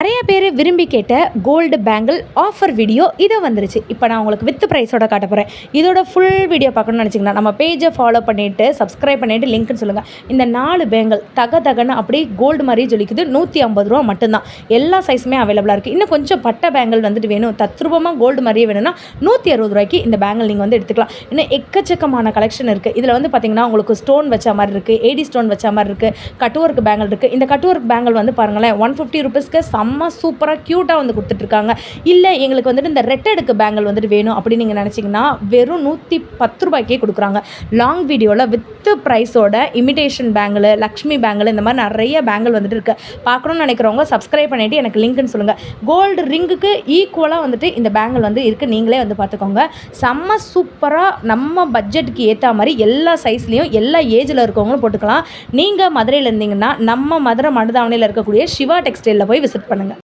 நிறைய பேர் விரும்பி கேட்ட கோல்டு பேங்கிள் ஆஃபர் வீடியோ இதை வந்துருச்சு. இப்போ நான் உங்களுக்கு வித் ப்ரைஸோட காட்ட போகிறேன். இதோட ஃபுல் வீடியோ பார்க்கணும்னு நினச்சிங்கன்னா நம்ம பேஜை ஃபாலோ பண்ணிவிட்டு சப்ஸ்கிரைப் பண்ணிவிட்டு லிங்க்னு சொல்லுங்கள். இந்த 4 பேங்கிள் தகன்னு அப்படியே கோல்டு மாதிரி ஜொலிக்குது. 150 ரூபா மட்டும்தான். எல்லா சைஸுமே அவைலபிளாக இருக்குது. இன்னும் கொஞ்சம் பட்டை பேங்கிள் வந்துட்டு வேணும், தத்ரூபமாக கோல்டு மாதிரியே வேணும்னா 160 ரூபாய்க்கு இந்த பேங்கிள் நீங்கள் வந்து எடுத்துக்கலாம். இன்னும் எக்கச்சக்கமான கலெக்ஷன் இருக்குது. இதில் வந்து பார்த்திங்கன்னா உங்களுக்கு ஸ்டோன் வச்ச மாதிரி இருக்குது, ஏடி ஸ்டோன் வச்ச மாதிரி இருக்குது, கட்வொர்க் பேங்கிள் இருக்குது. இந்த கட்வொர்க் பேங்கிள் வந்து பாருங்களேன் 150 ருபீஸ்க்கு செம்ம சூப்பராக க்யூட்டாக வந்து கொடுத்துட்ருக்காங்க. இல்லை எங்களுக்கு வந்துட்டு இந்த ரெட்டடுக்கு பேங்கிள் வந்துட்டு வேணும் அப்படின்னு நீங்கள் நினச்சிங்கன்னா வெறும் 110 ரூபாய்க்கே கொடுக்குறாங்க. லாங் வீடியோவில் வித் ப்ரைஸோட இமிடேஷன் பேங்கிள், லக்ஷ்மி பேங்கிள், இந்த மாதிரி நிறைய பேங்கிள் வந்துட்டு இருக்குது. பார்க்கணுன்னு நினைக்கிறவங்க சப்ஸ்கிரைப் பண்ணிவிட்டு எனக்கு லிங்க்னு சொல்லுங்கள். கோல்டு ரிங்குக்கு ஈக்குவலாக வந்துட்டு இந்த பேங்கிள் வந்து இருக்குது. நீங்களே வந்து பார்த்துக்கோங்க. செம்ம சூப்பராக நம்ம பட்ஜெட்டுக்கு ஏற்ற மாதிரி எல்லா சைஸ்லேயும் எல்லா ஏஜில் இருக்கவங்களும் போட்டுக்கலாம். நீங்கள் மதுரையில் இருந்தீங்கன்னா நம்ம மதுரை மடுதாவணையில் இருக்கக்கூடிய சிவா டெக்ஸ்டைலில் போய் விசிட் பண்ணுங்கள்.